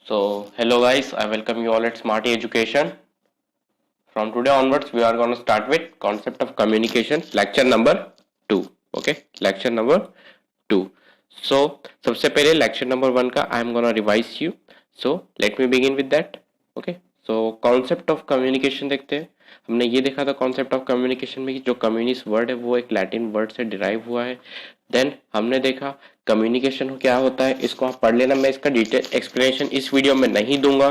So, hello guys, I welcome you all at Smarty Education. From today onwards, we are going to start with concept of communication, lecture number 2. Okay, lecture number 2. So, सबसे पहले lecture number 1 का I am gonna revise you. So, let me begin with that. Okay, so concept of communication देखते हैं. हमने ये देखा था concept of communication में कि जो कम्युनिस वर्ड है वो एक लैटिन वर्ड से डिराइव हुआ है. देन हमने देखा कम्युनिकेशन क्या होता है, इसको आप पढ़ लेना. मैं इसका डिटेल एक्सप्लेनेशन इस वीडियो में नहीं दूंगा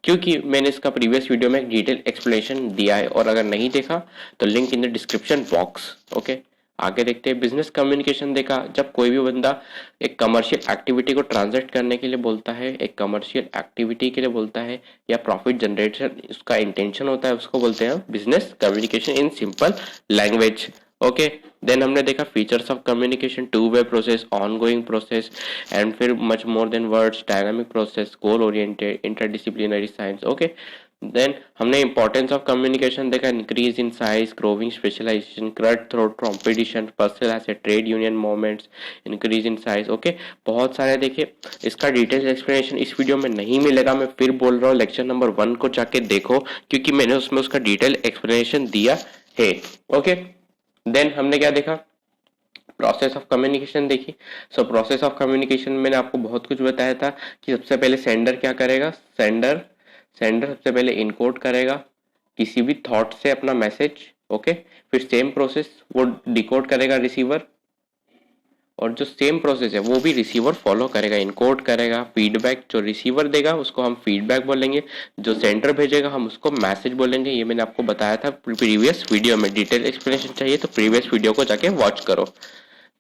क्योंकि मैंने इसका प्रीवियस वीडियो में एक डिटेल एक्सप्लेनेशन दिया है, और अगर नहीं देखा तो link in the description box. Okay, आगे देखते हैं. बिजनेस कम्युनिकेशन देखा, जब कोई भी बंदा एक कमर्शियल एक्टिविटी को ट्रांजैक्ट करने के लिए बोलता है, एक कमर्शियल एक्टिविटी के लिए बोलता है, या प्रॉफिट जनरेशन उसका इंटेंशन होता है, उसको बोलते हैं business communication in simple language. Okay, then हमने देखा features of communication, two way process, ongoing process, and फिर much more than words, dynamic process, goal oriented, interdisciplinary science. Okay, then हमने इंपॉर्टेंस ऑफ कम्युनिकेशन देखा, increase in size, growing specialization, cut through competition, personal asset, trade union movements, increase in size. Okay, बहुत सारे देखिए. इसका details explanation इस video में नहीं मिलेगा, मैं फिर बोल रहा हूँ लेक्चर नंबर 1 को जाके देखो क्योंकि मैंने उसमें उसका डिटेल एक्सप्लेनेशन दिया है. ओके, देन हमने क्या देखा, प्रोसेस ऑफ कम्युनिकेशन देखी. सो प्रोसेस ऑफ कम्युनिकेशन मैंने आपको बहुत कुछ बताया था कि सबसे पहले सेंडर क्या करेगा, सेंडर सबसे पहले इनकोड करेगा किसी भी थॉट से अपना मैसेज. ओके, फिर सेम प्रोसेस वो डिकोड करेगा रिसीवर, और जो सेम प्रोसेस है वो भी रिसीवर फॉलो करेगा, इनकोड करेगा. फीडबैक जो रिसीवर देगा उसको हम फीडबैक बोलेंगे, जो सेंडर भेजेगा हम उसको मैसेज बोलेंगे. ये मैंने आपको बताया था प्रीवियस वीडियो में. डिटेल एक्सप्लेनेशन चाहिए तो प्रीवियस वीडियो को जाके वॉच करो.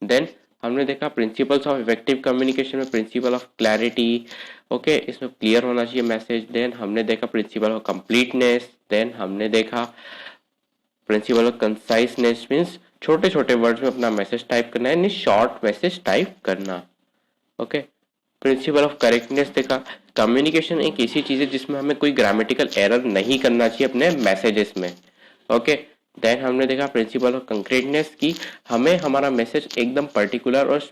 देन हमने देखा प्रिंसिपल्स ऑफ इफेक्टिव कम्युनिकेशन में प्रिंसिपल ऑफ क्लैरिटी. ओके, इसमें क्लियर होना चाहिए मैसेज. देन हमने देखा प्रिंसिपल ऑफ कंप्लीटनेस. देन हमने देखा प्रिंसिपल ऑफ कंसाइसनेस, मीन्स छोटे छोटे वर्ड्स में अपना मैसेज टाइप करना है, यानी शॉर्ट मैसेज टाइप करना. ओके, प्रिंसिपल ऑफ करेक्टनेस देखा, कम्युनिकेशन एक ऐसी चीज है जिसमें हमें कोई ग्रामेटिकल एरर नहीं करना चाहिए अपने मैसेजेस में. ओके, देन हमने देखा प्रिंसिपल ऑफ कंक्रीटनेस की हमें हमारा मैसेज एकदम पर्टिकुलर और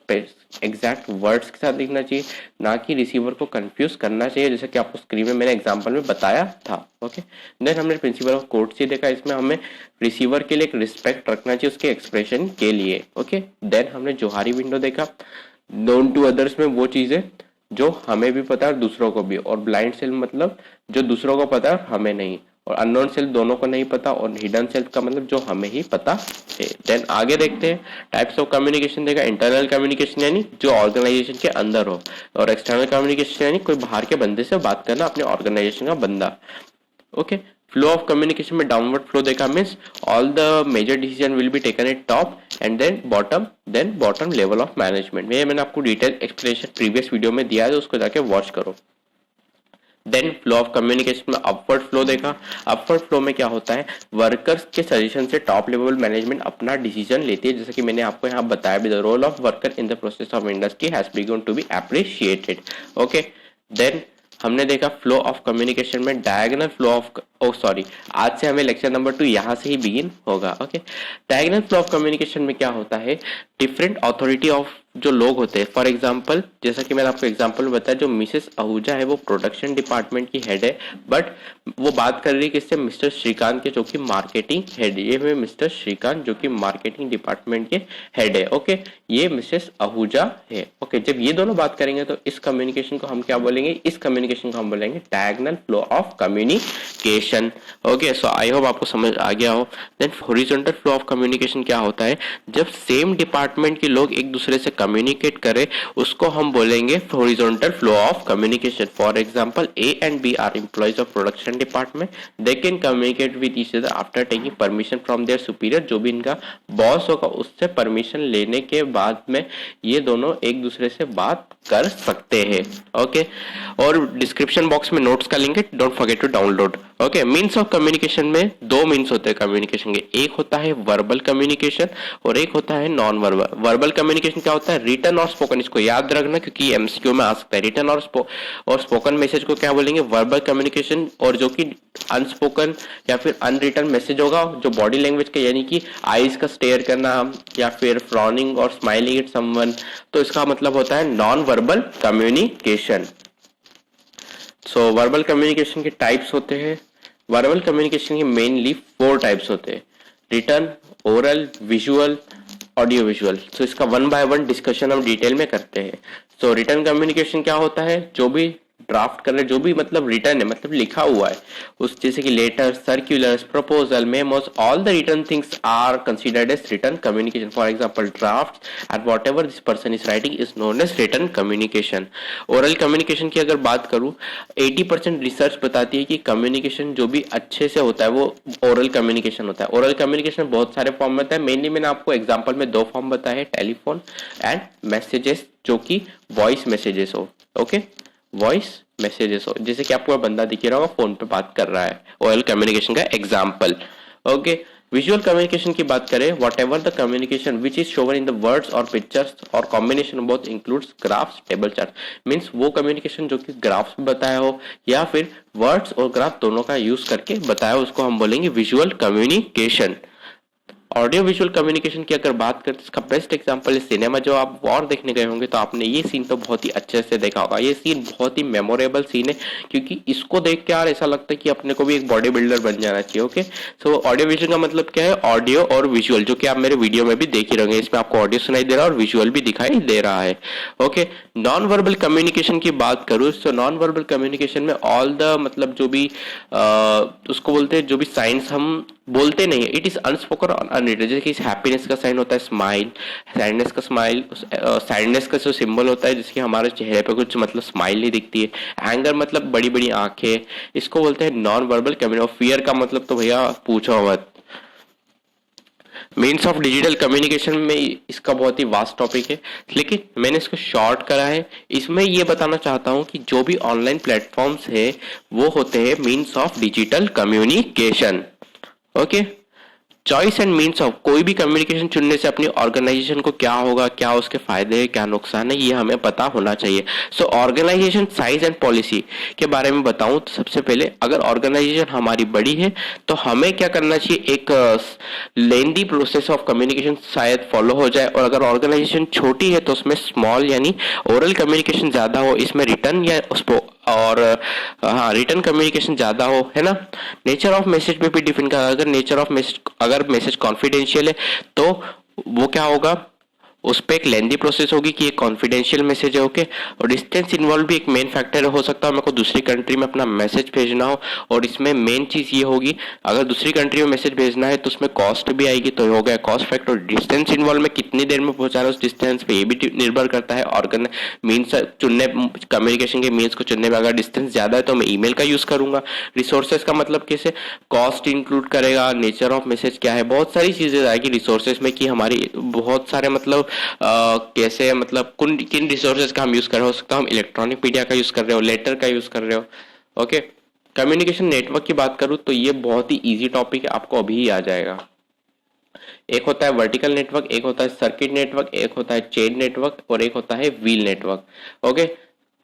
एग्जैक्ट वर्ड्स के साथ लिखना चाहिए, ना कि रिसीवर को कंफ्यूज करना चाहिए, जैसे कि आपको स्क्रीन में मैंने एग्जांपल में बताया था. ओके, देन हमने प्रिंसिपल ऑफ कोर्टसी देखा, इसमें हमें रिसीवर के लिए एक रिस्पेक्ट रखना चाहिए उसके एक्सप्रेशन के लिए. ओके, देन हमने जोहारी विंडो देखा, नोन टू अदर्स में वो चीजें जो हमें भी पता है और दूसरों को भी, और ब्लाइंड सेल्फ मतलब जो दूसरों को पता है हमें नहीं, और अननोन सेल्फ दोनों को नहीं पता, और हिडन सेल्फ का मतलब जो हमें ही पता है. देन आगे देखते हैं टाइप्स ऑफ कम्युनिकेशन देखा, इंटरनल कम्युनिकेशन यानी जो ऑर्गेनाइजेशन के अंदर हो, और एक्सटर्नल कम्युनिकेशन यानी कोई बाहर के बंदे से बात करना, अपने ऑर्गेनाइजेशन का बंदा. ओके, फ्लो ऑफ कम्युनिकेशन में डाउनवर्ड फ्लो देखा, means all the major decision will be taken at top and then bottom level of management. मैंने आपको डिटेल एक्सप्लेनेशन प्रीवियस वीडियो में दिया है, उसको जाके वॉच करो. देन फ्लो ऑफ कम्युनिकेशन में अपवर्ड फ्लो देखा, अपवर्ड फ्लो में क्या होता है, वर्कर्स के सजेशन से टॉप लेवल मैनेजमेंट अपना डिसीजन लेती है, जैसे कि मैंने आपको यहाँ बताया भी, the role of worker in the process of industry has begun to be appreciated. Okay, then हमने देखा फ्लो ऑफ कम्युनिकेशन में डायगोनल फ्लो ऑफ, आज से हमें लेक्चर नंबर 2 यहाँ से ही बिगिन होगा. Okay, diagonal flow of communication में क्या होता है, डिफरेंट अथॉरिटी ऑफ जो लोग होते हैं, फॉर एग्जांपल जैसा कि मैंने आपको एग्जांपल में बताया, जो मिसेस आहूजा है वो प्रोडक्शन डिपार्टमेंट की हेड है, बट वो बात कर रही है किससे, मिस्टर श्रीकांत के, जो कि मार्केटिंग हेड. ये है मिस्टर श्रीकांत जो कि मार्केटिंग डिपार्टमेंट के हेड है. ओके, ये मिसेस आहूजा है. ओके, जब ये दोनों बात करेंगे तो इस कम्युनिकेशन को हम क्या बोलेंगे, इस कम्युनिकेशन को हम बोलेंगे diagonal flow of communication. Okay, so I hope आपको समझ आ गया हो. Then horizontal flow of communication क्या होता है, जब सेम डिपार्टमेंट के लोग एक दूसरे से कम्युनिकेट करे उसको हम बोलेंगे horizontal flow of communication. For example A and B are employees of production department, they can communicate with each other after taking permission from their superior. जो भी इनका बॉस होगा उससे परमिशन लेने के बाद में ये दोनों एक दूसरे से बात कर सकते हैं. ओके, और डिस्क्रिप्शन बॉक्स में नोट्स का लिंक है, don't forget to download. Okay, means of communication में दो मीन्स होते हैं कम्युनिकेशन के, एक होता है वर्बल कम्युनिकेशन और एक होता है नॉन वर्बल. वर्बल कम्युनिकेशन क्या होता है, रिटन और स्पोकन. इसको याद रखना क्योंकि एमसीक्यू में आ सकता है. रिटन और स्पोकन मैसेज को क्या बोलेंगे, वर्बल कम्युनिकेशन. और जो कि अनस्पोकन या फिर अनरिटन मैसेज होगा जो बॉडी लैंग्वेज का, यानी कि आईज का स्टेयर करना या फिर फ्रॉनिंग और स्माइलिंग एट समवन, तो इसका मतलब होता है non verbal communication. So verbal communication के टाइप्स होते हैं। वर्बल कम्युनिकेशन के मेनली 4 टाइप्स होते हैं, written, oral, visual, audio visual. So इसका 1 बाय 1 डिस्कशन हम डिटेल में करते हैं। सो रिटन कम्युनिकेशन क्या होता है, जो भी ड्राफ्ट कर रहे, जो भी मतलब रिटर्न है, मतलब लिखा हुआ है, उस जैसे कि letter, circulars, proposal, memos, all the written things are considered as written communication. For example draft and whatever this person is writing is known as written communication. Oral communication की अगर बात करूं, 80% रिसर्च बताती है कि communication जो भी अच्छे से होता है वो ओरल कम्युनिकेशन होता है। ओरल कम्युनिकेशन बहुत सारे फॉर्म में होता है, मेनली मैंने आपको एग्जाम्पल में 2 फॉर्म बताए, टेलीफोन एंड मैसेजेस, जो कि वॉइस मैसेजेस हो। ओके, वॉइस मैसेजेस हो, जैसे कि आपको बंदा दिख रहा होगा फोन पे बात कर रहा है, ओरल कम्युनिकेशन का एग्जाम्पल। ओके, विजुअल कम्युनिकेशन की बात करें, what ever the communication which is Sovan in the words और पिक्चर्स और combination both includes graphs, table chart. Means वो कम्युनिकेशन जो कि ग्राफ्स में बताया हो या फिर वर्ड्स और ग्राफ दोनों का यूज करके बताया हो, उसको हम बोलेंगे visual communication. Audio visual communication की अगर बात करें तो इसका बेस्ट एग्जांपल है सिनेमा। जो आप वॉर देखने गए होंगे तो आपने ये सीन तो बहुत ही अच्छे से देखा होगा। ये सीन बहुत ही मेमोरेबल सीन है, क्योंकि इसको देख के यार ऐसा लगता है कि अपने को भी एक बॉडी बिल्डर बन जाना चाहिए। ओके, सो ऑडियो विजुअल का मतलब क्या है, ऑडियो और विजुअल, जो कि आप मेरे वीडियो में भी देख ही रहोगे, इसमें आपको ऑडियो सुनाई दे रहा है और विजुअल भी दिखाई दे रहा है। ओके, नॉन वर्बल कम्युनिकेशन की बात करूँ तो नॉन वर्बल कम्युनिकेशन में ऑल द मतलब जो भी उसको बोलते हैं, जो भी साइंस हम बोलते नहीं है, इट इज अनस्पोकन और अनरिटन। जैसे कि हैप्पीनेस का साइन होता है स्माइल, सैडनेस का स्माइल, सैडनेस का जो सिंबल होता है जिसके हमारे चेहरे पे कुछ मतलब स्माइल नहीं दिखती है। एंगर मतलब बड़ी बड़ी आंखें, इसको बोलते हैं नॉन वर्बल कम्युनिकेशन। फियर का मतलब तो भैया पूछो मत। मीन्स ऑफ डिजिटल कम्युनिकेशन में इसका बहुत ही वास्ट टॉपिक है, लेकिन मैंने इसको शॉर्ट करा है। इसमें ये बताना चाहता हूं कि जो भी ऑनलाइन प्लेटफॉर्म्स है वो होते हैं means of digital communication. Okay, choice and means of कोई भी कम्युनिकेशन चुनने से अपनी ऑर्गेनाइजेशन को क्या होगा, क्या उसके फायदे है, क्या नुकसान है, ये हमें पता होना चाहिए। सो ऑर्गेनाइजेशन साइज एंड पॉलिसी के बारे में बताऊं तो सबसे पहले अगर ऑर्गेनाइजेशन हमारी बड़ी है तो हमें क्या करना चाहिए, एक लेंदी प्रोसेस ऑफ कम्युनिकेशन शायद फॉलो हो जाए। और अगर ऑर्गेनाइजेशन छोटी है तो उसमें स्मॉल यानी ओरल कम्युनिकेशन ज्यादा हो, इसमें रिटर्न या और हाँ रिटर्न कम्युनिकेशन ज्यादा हो, है ना। नेचर ऑफ मैसेज पे भी डिपेंड कर, अगर नेचर ऑफ मैसेज, अगर मैसेज कॉन्फिडेंशियल है तो वो क्या होगा, उस पर एक लेंदी प्रोसेस होगी कि ये कॉन्फिडेंशियल मैसेज है। ओके, और डिस्टेंस इन्वॉल्व भी एक मेन फैक्टर हो सकता है। मेरे को दूसरी कंट्री में अपना मैसेज भेजना हो और इसमें मेन चीज ये होगी, अगर दूसरी कंट्री में मैसेज भेजना है तो उसमें कॉस्ट भी आएगी, तो हो गया कॉस्ट फैक्टर। डिस्टेंस इन्वॉल्व में कितनी देर में पहुंचा रहा है उस डिस्टेंस पे, ये भी निर्भर करता है। ऑर्गन मीन्स चुनने, कम्युनिकेशन के मीन्स को चुनने में अगर डिस्टेंस ज्यादा है तो मैं ईमेल का यूज करूंगा। रिसोर्सेज का मतलब कैसे, कॉस्ट इंक्लूड करेगा, नेचर ऑफ मैसेज क्या है, बहुत सारी चीजें आएगी रिसोर्सेज में कि हमारी बहुत सारे मतलब कैसे मतलब किन रिसोर्सेज का हम यूज कर रहे हो सकता है, हम इलेक्ट्रॉनिक मीडिया का यूज कर रहे हो, लेटर का यूज कर रहे हो। ओके, कम्युनिकेशन नेटवर्क की बात करूं तो ये बहुत ही इजी टॉपिक है, आपको अभी ही आ जाएगा। एक होता है वर्टिकल नेटवर्क, एक होता है सर्किट नेटवर्क, एक होता है चेन नेटवर्क और एक होता है व्हील नेटवर्क। ओके,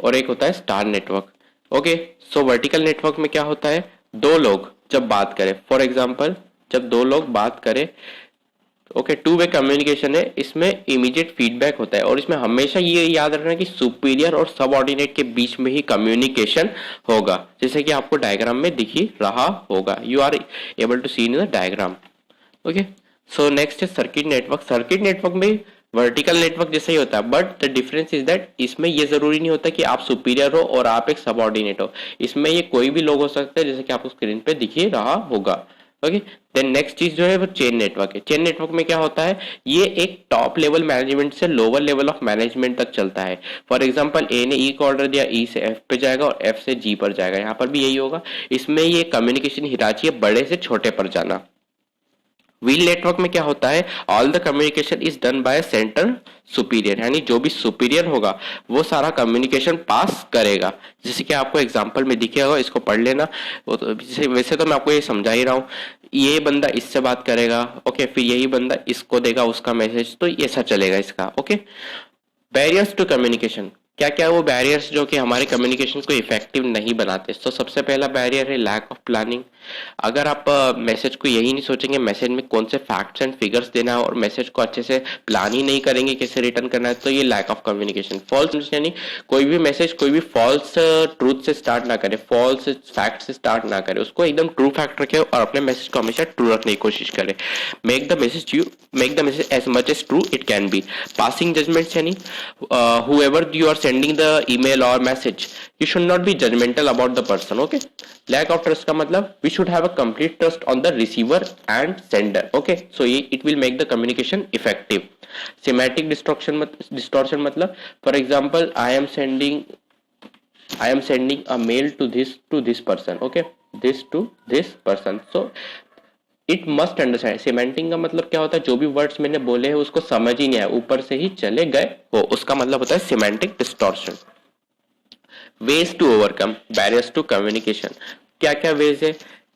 और एक होता है स्टार नेटवर्क। ओके, सो वर्टिकल नेटवर्क में क्या होता है, दो लोग जब बात करें, फॉर एग्जांपल जब दो लोग बात करें, ओके, टू वे कम्युनिकेशन है, इसमें इमीडिएट फीडबैक होता है और इसमें हमेशा ये याद रखना कि सुपीरियर और सबऑर्डिनेट के बीच में ही कम्युनिकेशन होगा, जैसे कि आपको डायग्राम में दिख ही रहा होगा, you are able to see in the diagram. Okay, so next है सर्किट नेटवर्क। सर्किट नेटवर्क में वर्टिकल नेटवर्क जैसा ही होता है, but the difference is that इसमें ये जरूरी नहीं होता कि आप सुपीरियर हो और आप एक सबऑर्डिनेट हो, इसमें ये कोई भी लोग हो सकते हैं, जैसे कि आपको स्क्रीन पे दिख ही रहा होगा। ओके, देन नेक्स्ट चीज जो है वो चेन नेटवर्क है। चेन नेटवर्क में क्या होता है, ये एक टॉप लेवल मैनेजमेंट से लोअर लेवल ऑफ मैनेजमेंट तक चलता है। फॉर एग्जांपल ए ने ई को ऑर्डर दिया, ई से एफ पे जाएगा और एफ से जी पर जाएगा, यहाँ पर भी यही होगा। इसमें ये कम्युनिकेशन हिराची है, बड़े से छोटे पर जाना। व्हील नेटवर्क में क्या होता है, all the communication is done by centre superior, यानी जो भी सुपीरियर होगा वो सारा कम्युनिकेशन पास करेगा, जैसे कि आपको एग्जांपल में दिखेगा, होगा, इसको पढ़ लेना। वो तो वैसे तो मैं आपको ये समझा ही रहा हूँ, ये बंदा इससे बात करेगा, ओके, फिर यही बंदा इसको देगा उसका मैसेज, तो ऐसा चलेगा इसका। ओके, बैरियर्स टू कम्युनिकेशन, क्या क्या वो बैरियर्स जो कि हमारे कम्युनिकेशन को इफेक्टिव नहीं बनाते। तो सबसे पहला बैरियर है लैक ऑफ प्लानिंग। अगर आप मैसेज को यही नहीं सोचेंगे मैसेज में कौन से फैक्ट्स एंड फिगर्स देना है और मैसेज को अच्छे से प्लान ही नहीं करेंगे कैसे रिटर्न करना है, तो ये लैक ऑफ कम्युनिकेशन। फॉल्स यानी कोई भी मैसेज कोई भी फॉल्स ट्रूथ से स्टार्ट ना करे, फॉल्स फैक्ट से स्टार्ट ना करे, उसको एकदम ट्रू फैक्ट रखे और अपने मैसेज को हमेशा ट्रू रखने की कोशिश करे। Make the message as much as true it can be. Passing judgements यानी whoever you are sending the email or message, you should not be judgmental about the person. Okay, lack of trust का मतलब we should have a complete trust on the receiver and sender. Okay, so it will make the communication effective. Semantic distortion मतलब for example I am sending a mail to this person. Okay, this to this person. So it must understand. Cementing का मतलब क्या होता है, जो भी words मैंने बोले हैं उसको समझ ही नहीं आया, ऊपर से ही चले गए हो, उसका मतलब होता है semantic distortion. Ways to overcome barriers to communication. क्या क्या वेज है,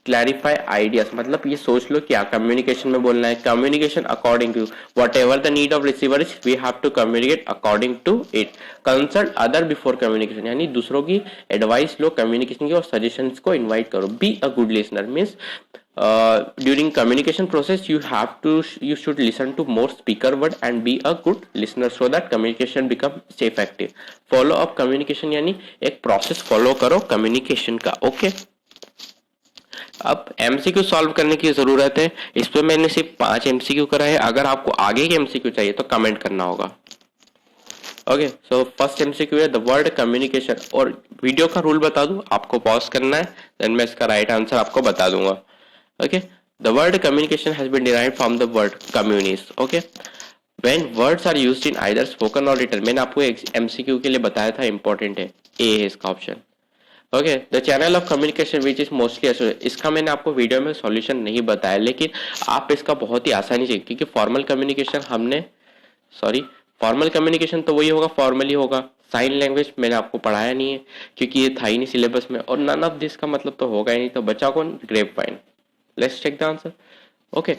क्लैरिफाई आइडियाज, मतलब ये सोच लो क्या कम्युनिकेशन में बोलना है। Communication according to whatever the need of receiver is we have to communicate according to it. Consult other before communication यानी दूसरों की एडवाइस लो कम्युनिकेशन की और सजेशंस को इनवाइट करो। Be a good listener means during communication process you should listen to more speaker word and be a good listener so that communication becomes effective. follow up communication यानी एक process follow करो communication का। Okay, अब MCQ solve करने की जरूरत है। इस पे मैंने सिर्फ 5 एमसीक्यू करा है, अगर आपको आगे के एमसीक्यू चाहिए तो कमेंट करना होगा। ओके, सो फर्स्ट एमसीक्यू है द वर्ड कम्युनिकेशन, और वीडियो का रूल बता दूं, आपको पॉज करना है, देन मैं इसका राइट आंसर आपको बता दूंगा। Okay, the word communication has been derived from the word communis. Okay, when words are used in either spoken or written, मैंने आपको MCQ के लिए बताया था, important है, A है इसका option. Okay, the channel of communication which is mostly associated, इसका मैंने आपको वीडियो में सॉल्यूशन नहीं बताया, लेकिन आप इसका बहुत ही आसानी से, क्योंकि फॉर्मल कम्युनिकेशन फॉर्मल कम्युनिकेशन तो वही होगा, फॉर्मली होगा। साइन लैंग्वेज मैंने आपको पढ़ाया नहीं है क्योंकि ये था ही नहीं सिलेबस में, और नन ऑफ दिस का मतलब तो होगा ही नहीं, तो बचा कौन, grape wine. Let's check the answer. Okay,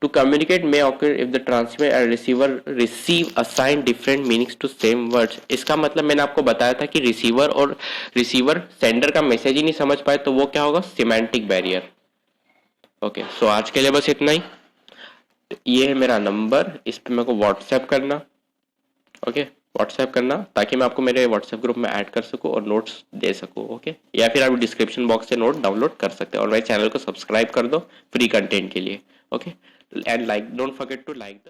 to communicate may occur if the transmitter and receiver receive assign different meanings to same words. इसका मतलब मैंने आपको बताया था कि रिसीवर सेंडर का मैसेज ही नहीं समझ पाए तो वो क्या होगा, सिमेंटिक बैरियर। ओके, सो आज के लिए बस इतना ही। ये है मेरा नंबर, इस पे मेरे को व्हाट्सएप करना। ओके, व्हाट्सएप करना ताकि मैं आपको मेरे व्हाट्सएप ग्रुप में ऐड कर सकूं और नोट्स दे सकूं। ओके, या फिर आप डिस्क्रिप्शन बॉक्स से नोट डाउनलोड कर सकते हैं, और मेरे चैनल को सब्सक्राइब कर दो फ्री कंटेंट के लिए। Okay, and like, don't forget to like the